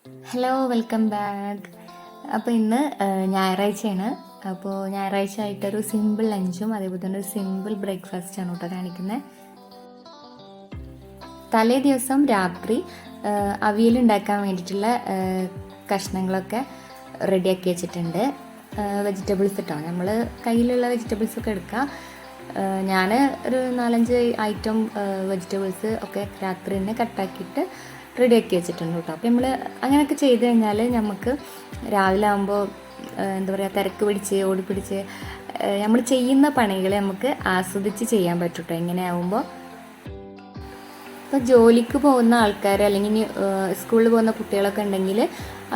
Hello, welcome back. അപ്പോൾ ഇന്ന് ഞായറാഴ്ചയാണ്. അപ്പോൾ ഞായറാഴ്ച ആയിട്ടൊരു സിമ്പിൾ ലഞ്ചും അതേപോലെ തന്നെ ഒരു സിമ്പിൾ ബ്രേക്ക്ഫാസ്റ്റാണ് കേട്ടോ കാണിക്കുന്നത്. തലേ ദിവസം രാത്രി അവിയൽ ഉണ്ടാക്കാൻ വേണ്ടിയിട്ടുള്ള കഷ്ണങ്ങളൊക്കെ റെഡിയാക്കി വെച്ചിട്ടുണ്ട്. വെജിറ്റബിൾസ് കേട്ടോ, നമ്മൾ കയ്യിലുള്ള വെജിറ്റബിൾസൊക്കെ എടുക്കുക. ഞാൻ ഒരു 4-5 ഐറ്റം വെജിറ്റബിൾസ് ഒക്കെ രാത്രി തന്നെ കട്ടാക്കിയിട്ട് റെഡിയാക്കി വെച്ചിട്ടുണ്ട് കേട്ടോ. അപ്പോൾ നമ്മൾ അങ്ങനെയൊക്കെ ചെയ്ത് കഴിഞ്ഞാൽ നമുക്ക് രാവിലെ ആകുമ്പോൾ എന്താ പറയുക, തിരക്ക് പിടിച്ച് ഓടിപ്പിടിച്ച് നമ്മൾ ചെയ്യുന്ന പണികൾ നമുക്ക് ആസ്വദിച്ച് ചെയ്യാൻ പറ്റും കേട്ടോ ഇങ്ങനെയാവുമ്പോൾ. ഇപ്പോൾ ജോലിക്ക് പോകുന്ന ആൾക്കാർ അല്ലെങ്കിൽ സ്കൂളിൽ പോകുന്ന കുട്ടികളൊക്കെ ഉണ്ടെങ്കിൽ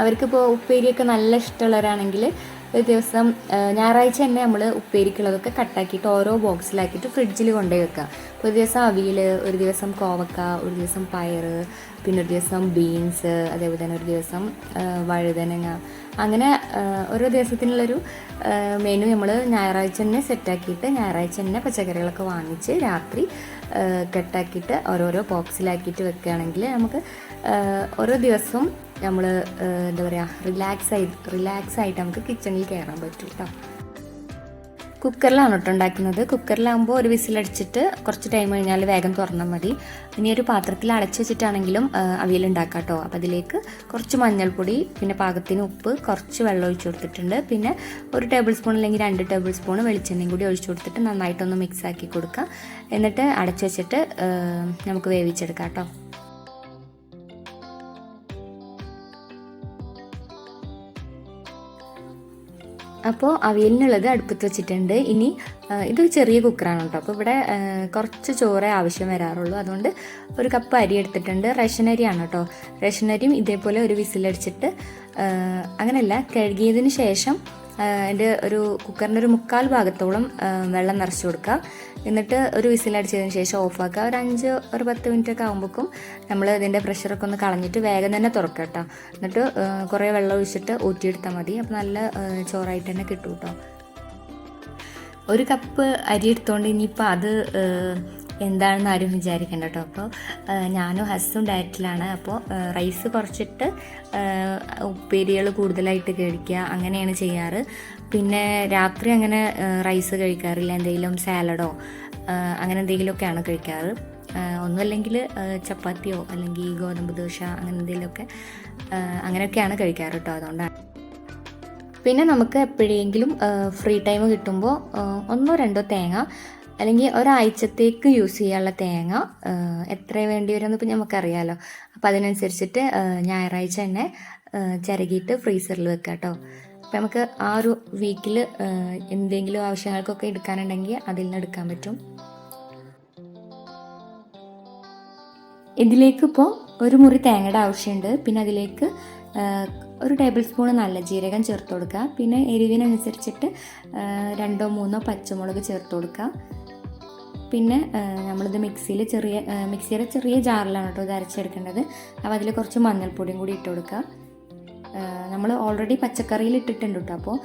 അവർക്കിപ്പോൾ ഉപ്പേരിയൊക്കെ നല്ല ഇഷ്ടമുള്ളവരാണെങ്കിൽ ഒരു ദിവസം ഞായറാഴ്ച തന്നെ നമ്മൾ ഉപ്പേരിക്കുള്ളതൊക്കെ കട്ടാക്കിയിട്ട് ഓരോ ബോക്സിലാക്കിയിട്ട് ഫ്രിഡ്ജിൽ കൊണ്ടുപോയി വെക്കുക. ഒരു ദിവസം അവിയൽ, ഒരു ദിവസം കോവക്ക, ഒരു ദിവസം പയർ, പിന്നെ ഒരു ദിവസം ബീൻസ്, അതേപോലെ തന്നെ ഒരു ദിവസം വഴുതനങ്ങ, അങ്ങനെ ഓരോ ദിവസത്തിനുള്ളൊരു മെനു നമ്മൾ ഞായറാഴ്ച തന്നെ സെറ്റാക്കിയിട്ട് ഞായറാഴ്ച തന്നെ പച്ചക്കറികളൊക്കെ വാങ്ങിച്ച് രാത്രി കട്ടാക്കിയിട്ട് ഓരോരോ ബോക്സിലാക്കിയിട്ട് വെക്കുകയാണെങ്കിൽ നമുക്ക് ഓരോ ദിവസവും നമ്മൾ എന്താ പറയുക റിലാക്സ് ആയിട്ട് നമുക്ക് കിച്ചണിൽ കയറാൻ പറ്റും കേട്ടോ. കുക്കറിലാണ് കേട്ടോ ഉണ്ടാക്കുന്നത്. കുക്കറിലാകുമ്പോൾ ഒരു വിസിലടിച്ചിട്ട് കുറച്ച് ടൈം കഴിഞ്ഞാൽ വേഗം തുറന്നാൽ മതി. ഇനി ഒരു പാത്രത്തിൽ അടച്ചു വെച്ചിട്ടാണെങ്കിലും അവിയൽ ഉണ്ടാക്കാം കേട്ടോ. അപ്പോൾ അതിലേക്ക് കുറച്ച് മഞ്ഞൾപ്പൊടി, പിന്നെ പാകത്തിന് ഉപ്പ്, കുറച്ച് വെള്ളം ഒഴിച്ചു കൊടുത്തിട്ടുണ്ട്. പിന്നെ 1 ടേബിൾ സ്പൂൺ അല്ലെങ്കിൽ 2 ടേബിൾ സ്പൂൺ വെളിച്ചെണ്ണയും കൂടി ഒഴിച്ചു കൊടുത്തിട്ട് നന്നായിട്ടൊന്ന് മിക്സ് ആക്കി കൊടുക്കുക. എന്നിട്ട് അടച്ചു വെച്ചിട്ട് നമുക്ക് വേവിച്ചെടുക്കാം കേട്ടോ. അപ്പോൾ അവിയലിനുള്ളത് അടുപ്പത്ത് വെച്ചിട്ടുണ്ട്. ഇനി ഇതൊരു ചെറിയ കുക്കറാണ് കേട്ടോ. അപ്പോൾ ഇവിടെ കുറച്ച് ചോറേ ആവശ്യം വരാറുള്ളൂ. അതുകൊണ്ട് 1 കപ്പ് അരി എടുത്തിട്ടുണ്ട്. റേഷൻ അരിയാണ് കേട്ടോ. റേഷൻ അരിയും ഇതേപോലെ ഒരു വിസിലടിച്ചിട്ട് അങ്ങനെയല്ല, കഴുകിയതിന് ശേഷം അതിൻ്റെ ഒരു കുക്കറിൻ്റെ ഒരു 1/4 ഭാഗത്തോളം വെള്ളം നിറച്ച് കൊടുക്കുക. എന്നിട്ട് ഒരു വിസിലടിച്ചതിന് ശേഷം ഓഫാക്കുക. ഒരു 10 മിനിറ്റ് ഒക്കെ ആകുമ്പോഴേക്കും നമ്മൾ ഇതിൻ്റെ പ്രഷറൊക്കെ ഒന്ന് കളഞ്ഞിട്ട് വേഗം തന്നെ തുറക്കുക കേട്ടോ. എന്നിട്ട് കുറേ വെള്ളം ഒഴിച്ചിട്ട് ഊറ്റിയെടുത്താൽ മതി. അപ്പോൾ നല്ല ചോറായിട്ട് തന്നെ കിട്ടും കേട്ടോ. 1 കപ്പ് അരി എടുത്തുകൊണ്ട് ഇനിയിപ്പോൾ അത് എന്താണെന്ന് ആരും വിചാരിക്കേണ്ട കേട്ടോ. അപ്പോൾ ഞാനും ഹസ്സും ഡയറ്റിലാണ്. അപ്പോൾ റൈസ് കുറച്ചിട്ട് ഉപ്പേരികൾ കൂടുതലായിട്ട് കഴിക്കുക, അങ്ങനെയാണ് ചെയ്യാറ്. പിന്നെ രാത്രി അങ്ങനെ റൈസ് കഴിക്കാറില്ല. എന്തെങ്കിലും സാലഡോ അങ്ങനെ എന്തെങ്കിലുമൊക്കെയാണ് കഴിക്കാറ്. ഒന്നുമല്ലെങ്കിൽ ചപ്പാത്തിയോ അല്ലെങ്കിൽ ഗോതമ്പ് ദോശ അങ്ങനെ എന്തെങ്കിലുമൊക്കെ അങ്ങനെയൊക്കെയാണ് കഴിക്കാറ് കേട്ടോ. അതുകൊണ്ടാണ്. പിന്നെ നമുക്ക് എപ്പോഴെങ്കിലും ഫ്രീ ടൈം കിട്ടുമ്പോൾ 1-2 തേങ്ങ, അല്ലെങ്കിൽ ഒരാഴ്ചത്തേക്ക് യൂസ് ചെയ്യാനുള്ള തേങ്ങ എത്ര വേണ്ടി വരുമെന്ന് ഇപ്പം നമുക്കറിയാമല്ലോ. അപ്പോൾ അതിനനുസരിച്ചിട്ട് ഞായറാഴ്ച തന്നെ ചിരകിയിട്ട് ഫ്രീസറിൽ വെക്കാം കേട്ടോ. അപ്പോൾ നമുക്ക് ആ ഒരു വീക്കിൽ എന്തെങ്കിലും ആവശ്യങ്ങൾക്കൊക്കെ എടുക്കാനുണ്ടെങ്കിൽ അതിൽ നിന്ന് എടുക്കാൻ പറ്റും. ഇതിലേക്കിപ്പോൾ 1 മുറി തേങ്ങയുടെ ആവശ്യമുണ്ട്. പിന്നെ അതിലേക്ക് 1 ടേബിൾ സ്പൂൺ നല്ല ജീരകം ചേർത്ത് കൊടുക്കുക. പിന്നെ എരിവിനനുസരിച്ചിട്ട് 2-3 പച്ചമുളക് ചേർത്ത് കൊടുക്കുക. പിന്നെ നമ്മളിത് മിക്സിയുടെ ചെറിയ ജാറിലാണ് കേട്ടോ ഇത് അരച്ചെടുക്കേണ്ടത്. അപ്പോൾ അതിൽ കുറച്ച് മഞ്ഞൾപ്പൊടിയും കൂടി ഇട്ട് കൊടുക്കുക. നമ്മൾ ഓൾറെഡി പച്ചക്കറിയിൽ ഇട്ടിട്ടുണ്ട് കേട്ടോ. അപ്പോൾ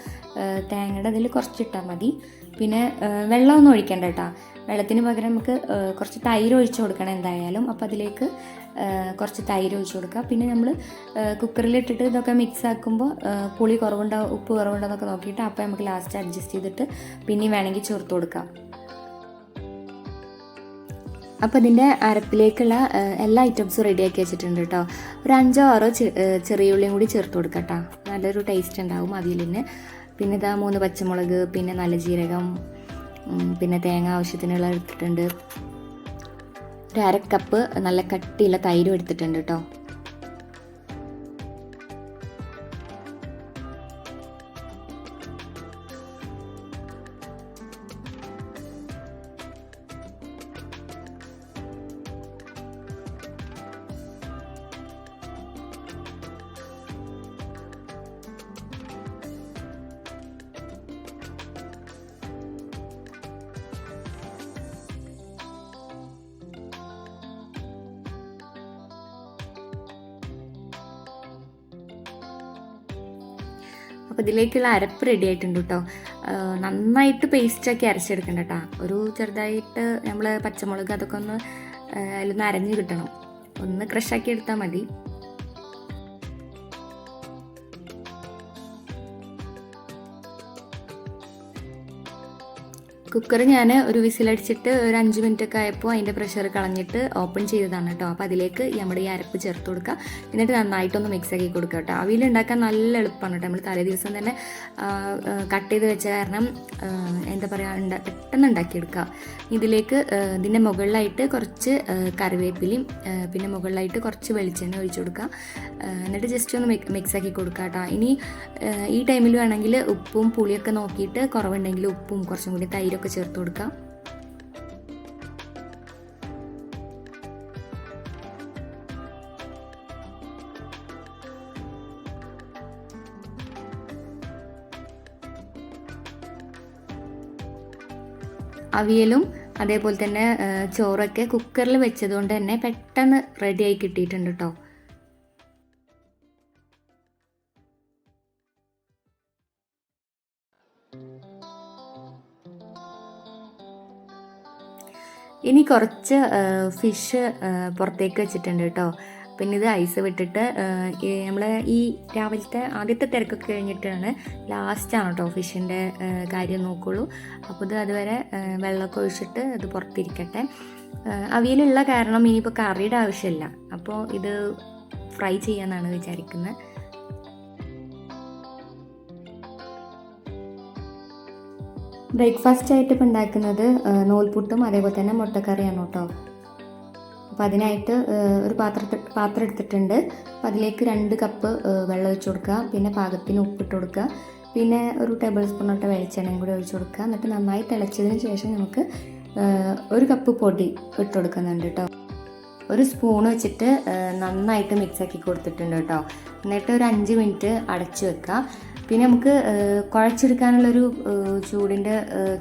തേങ്ങയുടെ അതിൽ കുറച്ചിട്ടാൽ മതി. പിന്നെ വെള്ളമൊന്നും ഒഴിക്കേണ്ട കേട്ടോ. വെള്ളത്തിന് പകരം നമുക്ക് കുറച്ച് തൈര് ഒഴിച്ച് കൊടുക്കണം എന്തായാലും. അപ്പോൾ അതിലേക്ക് കുറച്ച് തൈര് ഒഴിച്ച് കൊടുക്കുക. പിന്നെ നമ്മൾ കുക്കറിലിട്ടിട്ട് ഇതൊക്കെ മിക്സ് ആക്കുമ്പോൾ പുളി കുറവുണ്ടോ ഉപ്പ് കുറവുണ്ടോ എന്നൊക്കെ നോക്കിയിട്ട് അപ്പോൾ നമുക്ക് ലാസ്റ്റ് അഡ്ജസ്റ്റ് ചെയ്തിട്ട് പിന്നെയും വേണമെങ്കിൽ ചേർത്ത് കൊടുക്കാം. അപ്പോൾ ഇതിൻ്റെ അരപ്പിലേക്കുള്ള എല്ലാ ഐറ്റംസും റെഡിയാക്കി വെച്ചിട്ടുണ്ട് കേട്ടോ. ഒരു 5-6 ചെറിയ ഉള്ളിയും കൂടി ചേർത്ത് കൊടുക്കാം കേട്ടോ. നല്ലൊരു ടേസ്റ്റ് ഉണ്ടാവും അവിയലിന്. പിന്നെ ഇതാ 3 പച്ചമുളക്, പിന്നെ നല്ല ജീരകം, പിന്നെ തേങ്ങ ആവശ്യത്തിനുള്ള എടുത്തിട്ടുണ്ട്. ഒരു 1/2 കപ്പ് നല്ല കട്ടിയുള്ള തൈരും എടുത്തിട്ടുണ്ട് കേട്ടോ. അപ്പോൾ ഇതിലേക്കുള്ള അരപ്പ് റെഡി ആയിട്ടുണ്ട് കേട്ടോ. നന്നായിട്ട് പേസ്റ്റാക്കി അരച്ചെടുക്കണ്ട കേട്ടോ. ഒരു ചെറുതായിട്ട് നമ്മൾ പച്ചമുളക് അതൊക്കെ ഒന്ന് അതിലൊന്ന് അരഞ്ഞ് കിട്ടണം. ഒന്ന് ക്രഷാക്കി എടുത്താൽ മതി. കുക്കർ ഞാൻ ഒരു വിസിലടിച്ചിട്ട് ഒരു 5 മിനിറ്റ് ഒക്കെ ആയപ്പോൾ അതിൻ്റെ പ്രഷർ കളഞ്ഞിട്ട് ഓപ്പൺ ചെയ്തതാണ് കേട്ടോ. അപ്പോൾ അതിലേക്ക് നമ്മുടെ ഈ അരപ്പ് ചേർത്ത് കൊടുക്കുക. എന്നിട്ട് നന്നായിട്ടൊന്ന് മിക്സ് ആക്കി കൊടുക്കുക കേട്ടോ. അവിയൽ ഉണ്ടാക്കാൻ നല്ല എളുപ്പമാണ് കേട്ടോ. നമ്മൾ തലേ ദിവസം തന്നെ കട്ട് ചെയ്ത് വെച്ച കാരണം എന്താ പറയുക പെട്ടെന്ന് ഉണ്ടാക്കിയെടുക്കുക. ഇതിലേക്ക് ഇതിൻ്റെ മുകളിലായിട്ട് കുറച്ച് കറിവേപ്പിലയും പിന്നെ മുകളിലായിട്ട് കുറച്ച് വെളിച്ചെണ്ണ ഒഴിച്ചു കൊടുക്കുക. എന്നിട്ട് ജസ്റ്റ് ഒന്ന് മിക്സ് ആക്കി കൊടുക്കുക കേട്ടോ. ഇനി ഈ ടൈമിൽ വേണമെങ്കിൽ ഉപ്പും പുളിയൊക്കെ നോക്കിയിട്ട് കുറവുണ്ടെങ്കിൽ ഉപ്പും കുറച്ചും കൂടി തൈരൊക്കെ ചേർത്ത് കൊടുക്കാം. അവിയലും അതേപോലെ തന്നെ ചോറൊക്കെ കുക്കറിൽ വെച്ചതുകൊണ്ട് തന്നെ പെട്ടെന്ന് റെഡിയായി കിട്ടിയിട്ടുണ്ട് കേട്ടോ. ഇനി കുറച്ച് ഫിഷ് പുറത്തേക്ക് വെച്ചിട്ടുണ്ട് കേട്ടോ. പിന്നെ ഇത് ഐസ് വിട്ടിട്ട് നമ്മൾ ഈ രാവിലത്തെ ആദ്യത്തെ തിരക്കൊക്കെ കഴിഞ്ഞിട്ടാണ് ലാസ്റ്റാണ് കേട്ടോ ഫിഷിൻ്റെ കാര്യം നോക്കുള്ളൂ. അപ്പോൾ ഇത് അതുവരെ വെള്ളമൊക്കെ ഒഴിച്ചിട്ട് ഇത് പുറത്തിരിക്കട്ടെ. അവിയലുള്ള കാരണം ഇനിയിപ്പോൾ കറിയുടെ ആവശ്യമില്ല. അപ്പോൾ ഇത് ഫ്രൈ ചെയ്യാമെന്നാണ് വിചാരിക്കുന്നത്. ബ്രേക്ക്ഫാസ്റ്റ് ആയിട്ട് ഇപ്പോൾ ഉണ്ടാക്കുന്നത് നൂൽപുട്ടും അതേപോലെ തന്നെ മുട്ടക്കറിയാണ് കേട്ടോ. അപ്പോൾ അതിനായിട്ട് ഒരു പാത്രം എടുത്തിട്ടുണ്ട്. അപ്പോൾ അതിലേക്ക് 2 കപ്പ് വെള്ളം ഒഴിച്ച് കൊടുക്കുക. പിന്നെ പാകത്തിന് ഉപ്പിട്ട് കൊടുക്കുക. പിന്നെ ഒരു ടേബിൾ സ്പൂണോട്ട് വെളിച്ചെണ്ണയും കൂടി ഒഴിച്ച് കൊടുക്കുക. എന്നിട്ട് നന്നായി തിളച്ചതിന് ശേഷം നമുക്ക് 1 കപ്പ് പൊടി ഇട്ട് കൊടുക്കുന്നുണ്ട് കേട്ടോ. ഒരു സ്പൂൺ വെച്ചിട്ട് നന്നായിട്ട് മിക്സാക്കി കൊടുത്തിട്ടുണ്ട് കേട്ടോ. എന്നിട്ട് ഒരു 5 മിനിറ്റ് അടച്ചു വെക്കുക. പിന്നെ നമുക്ക് കുഴച്ചെടുക്കാനുള്ളൊരു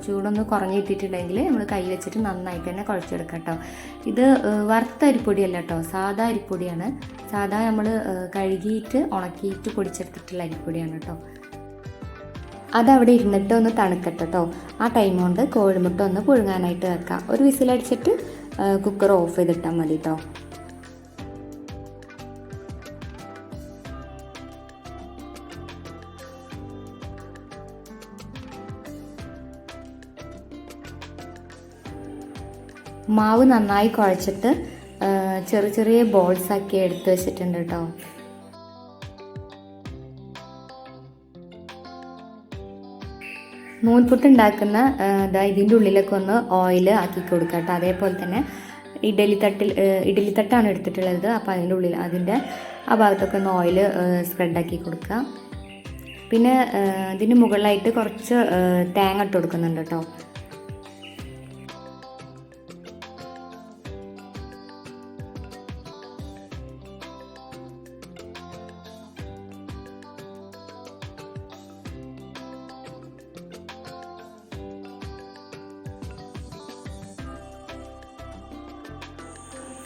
ചൂടൊന്ന് കുറഞ്ഞ് കിട്ടിയിട്ടുണ്ടെങ്കിൽ നമ്മൾ കൈ വെച്ചിട്ട് നന്നായിട്ട് തന്നെ കുഴച്ചെടുക്കാം കേട്ടോ. ഇത് വറുത്ത അരിപ്പൊടിയല്ല കേട്ടോ, സാധാ അരിപ്പൊടിയാണ്. സാധാ നമ്മൾ കഴുകിയിട്ട് ഉണക്കിയിട്ട് പൊടിച്ചെടുത്തിട്ടുള്ള അരിപ്പൊടിയാണ് കേട്ടോ. അതവിടെ ഇരുന്നിട്ട് ഒന്ന് തണുക്കട്ടെ കേട്ടോ. ആ ടൈം കൊണ്ട് കോഴിമുട്ട ഒന്ന് പുഴുങ്ങാനായിട്ട് വെക്കാം. ഒരു വിസിലടിച്ചിട്ട് കുക്കർ ഓഫ് ചെയ്തിട്ടാൽ മതി കേട്ടോ. മാവ് നന്നായി കുഴച്ചിട്ട് ചെറിയ ചെറിയ ബോൾസ് ആക്കി എടുത്ത് വെച്ചിട്ടുണ്ട് കേട്ടോ. നൂൽപുട്ട് ഉണ്ടാക്കുന്ന ഇതിൻ്റെ ഉള്ളിലൊക്കെ ഒന്ന് ഓയിൽ ആക്കി കൊടുക്കുക കേട്ടോ. അതേപോലെ തന്നെ ഇഡ്ഡലിത്തട്ടാണ് എടുത്തിട്ടുള്ളത്. അപ്പോൾ അതിൻ്റെ ഉള്ളിൽ അതിൻ്റെ ആ ഭാഗത്തൊക്കെ ഒന്ന് ഓയിൽ സ്പ്രെഡാക്കി കൊടുക്കുക. പിന്നെ ഇതിന് മുകളിലായിട്ട് കുറച്ച് തേങ്ങ ഇട്ട് കൊടുക്കുന്നുണ്ട് കേട്ടോ.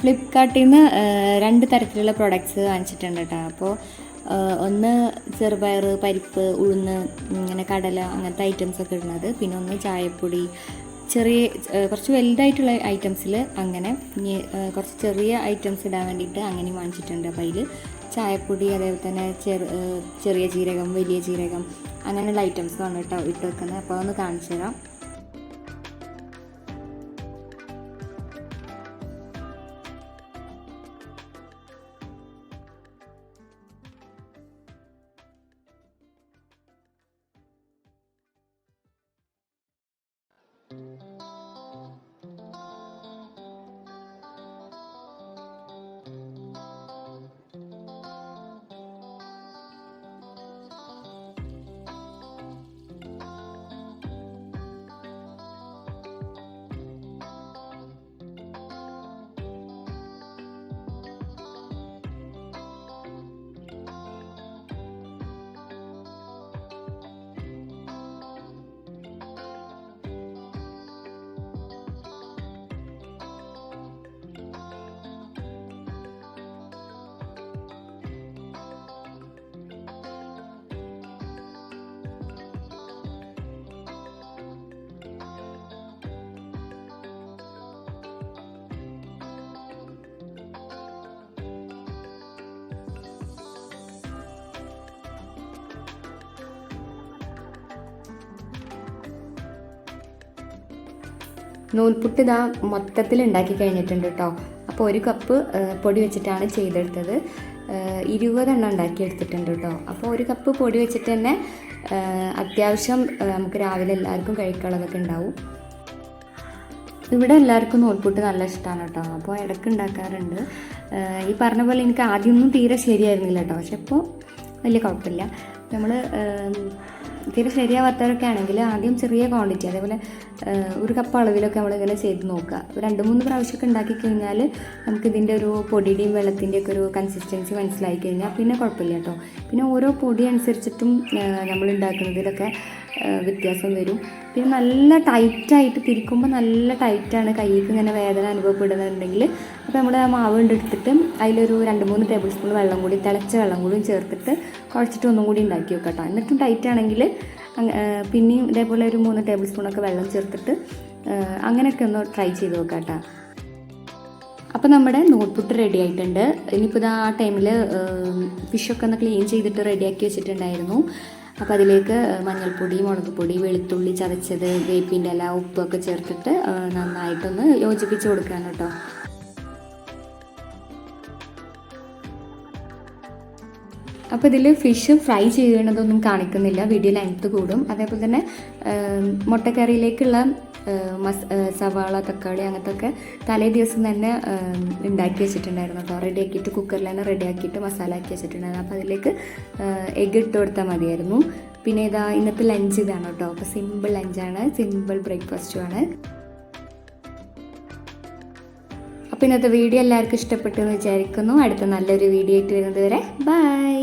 ഫ്ലിപ്കാർട്ടിൽ നിന്ന് 2 തരത്തിലുള്ള പ്രൊഡക്ട്സ് വാങ്ങിച്ചിട്ടുണ്ട് കേട്ടോ. അപ്പോൾ ഒന്ന് ചെറുപയർ, പരിപ്പ്, ഉഴുന്ന്, ഇങ്ങനെ കടല അങ്ങനത്തെ ഐറ്റംസൊക്കെ ഇടുന്നത്. പിന്നെ ഒന്ന് ചായപ്പൊടി, കുറച്ച് വലുതായിട്ടുള്ള ഐറ്റംസിൽ അങ്ങനെ കുറച്ച് ചെറിയ ഐറ്റംസ് ഇടാൻ വേണ്ടിയിട്ട് അങ്ങനെയും വാങ്ങിച്ചിട്ടുണ്ട്. അപ്പോൾ അതിൽ ചായപ്പൊടി, അതേപോലെ തന്നെ ചെറിയ ജീരകം, വലിയ ജീരകം അങ്ങനെയുള്ള ഐറ്റംസാണ് കേട്ടോ ഇട്ട് വെക്കുന്നത്. അപ്പോൾ ഒന്ന് കാണിച്ചു തരാം. നൂൽപുട്ട് ഇതാ മൊത്തത്തിൽ ഉണ്ടാക്കി കഴിഞ്ഞിട്ടുണ്ട് കേട്ടോ. അപ്പോൾ 1 കപ്പ് പൊടി വെച്ചിട്ടാണ് ചെയ്തെടുത്തത്. 20 എണ്ണം ഉണ്ടാക്കിയെടുത്തിട്ടുണ്ട് കേട്ടോ. അപ്പോൾ 1 കപ്പ് പൊടി വെച്ചിട്ട് തന്നെ അത്യാവശ്യം നമുക്ക് രാവിലെ എല്ലാവർക്കും കഴിക്കാനുള്ളതൊക്കെ ഉണ്ടാവും. ഇവിടെ എല്ലാവർക്കും നൂൽപുട്ട് നല്ല ഇഷ്ടമാണ് കേട്ടോ. അപ്പോൾ ഇടയ്ക്ക് ഉണ്ടാക്കാറുണ്ട്. ഈ പറഞ്ഞ പോലെ എനിക്ക് ആദ്യമൊന്നും തീരെ ശരിയായിരുന്നില്ല കേട്ടോ. പക്ഷെ ഇപ്പോൾ വലിയ കുഴപ്പമില്ല. നമ്മൾ തീരെ ശരിയാവാത്തവരൊക്കെ ആണെങ്കിൽ ആദ്യം ചെറിയ ക്വാണ്ടിറ്റി, അതേപോലെ 1 കപ്പ് അളവിലൊക്കെ നമ്മളിങ്ങനെ ചെയ്ത് നോക്കുക. 2-3 പ്രാവശ്യമൊക്കെ ഉണ്ടാക്കി കഴിഞ്ഞാൽ നമുക്കിതിൻ്റെ ഒരു പൊടിയുടെയും വെള്ളത്തിൻ്റെയൊക്കെ ഒരു കൺസിസ്റ്റൻസി മനസ്സിലായി കഴിഞ്ഞാൽ പിന്നെ കുഴപ്പമില്ല കേട്ടോ. പിന്നെ ഓരോ പൊടി അനുസരിച്ചിട്ടും നമ്മൾ ഉണ്ടാക്കുന്നതിലൊക്കെ വ്യത്യാസം വരും. പിന്നെ നല്ല ടൈറ്റായിട്ട് തിരിക്കുമ്പോൾ നല്ല ടൈറ്റാണ്, കൈക്ക് ഇങ്ങനെ വേദന അനുഭവപ്പെടുന്നുണ്ടെങ്കിൽ അപ്പോൾ നമ്മൾ ആ മാവ് എടുത്തിട്ട് അതിലൊരു 2-3 ടേബിൾ സ്പൂൺ വെള്ളം കൂടി, തിളച്ച വെള്ളം കൂടി ചേർത്തിട്ട് കുഴച്ചിട്ട് ഒന്നും കൂടി ഉണ്ടാക്കി വെക്കാം കേട്ടോ. എന്നിട്ടും ടൈറ്റാണെങ്കിൽ പിന്നെയും ഇതേപോലെ ഒരു 3 ടേബിൾ സ്പൂണൊക്കെ വെള്ളം ചേർത്തിട്ട് അങ്ങനെയൊക്കെ ഒന്ന് ട്രൈ ചെയ്ത് നോക്കാം കേട്ടോ. അപ്പോൾ നമ്മുടെ നൂൽപുട്ട് റെഡി ആയിട്ടുണ്ട്. ഇനിയിപ്പോൾ ആ ടൈമിൽ ഫിഷൊക്കെ ഒന്ന് ക്ലീൻ ചെയ്തിട്ട് റെഡിയാക്കി വെച്ചിട്ടുണ്ടായിരുന്നു. അപ്പോൾ അതിലേക്ക് മഞ്ഞൾപ്പൊടി, മുളക് പൊടി, വെളുത്തുള്ളി ചതച്ചത്, വേപ്പിൻ്റെ ഇല, ഉപ്പൊക്കെ ചേർത്തിട്ട് നന്നായിട്ടൊന്ന് യോജിപ്പിച്ച് കൊടുക്കാൻ കേട്ടോ. അപ്പോൾ ഇതിൽ ഫിഷ് ഫ്രൈ ചെയ്യണതൊന്നും കാണിക്കുന്നില്ല, വീഡിയോ ലെങ്ത്ത് കൂടും. അതേപോലെ തന്നെ മുട്ടക്കറിയിലേക്കുള്ള സവാള, തക്കാളി അങ്ങനത്തൊക്കെ തലേ ദിവസം തന്നെ ഉണ്ടാക്കി വെച്ചിട്ടുണ്ടായിരുന്നു കേട്ടോ. റെഡിയാക്കിയിട്ട് കുക്കറിൽ തന്നെ റെഡിയാക്കിയിട്ട് മസാല ആക്കി വെച്ചിട്ടുണ്ടായിരുന്നു. അപ്പോൾ അതിലേക്ക് എഗ്ഗ് ഇട്ട് കൊടുത്താൽ മതിയായിരുന്നു. പിന്നെ ഇന്നത്തെ ലഞ്ച് ഇതാണ് കേട്ടോ. അപ്പോൾ സിമ്പിൾ ലഞ്ചാണ്, സിമ്പിൾ ബ്രേക്ക്ഫാസ്റ്റുമാണ്. അപ്പോൾ ഇന്നത്തെ വീഡിയോ എല്ലാവർക്കും ഇഷ്ടപ്പെട്ടു എന്ന് വിചാരിക്കുന്നു. അടുത്ത നല്ലൊരു വീഡിയോ ആയിട്ട് വരുന്നത് വരെ ബൈ.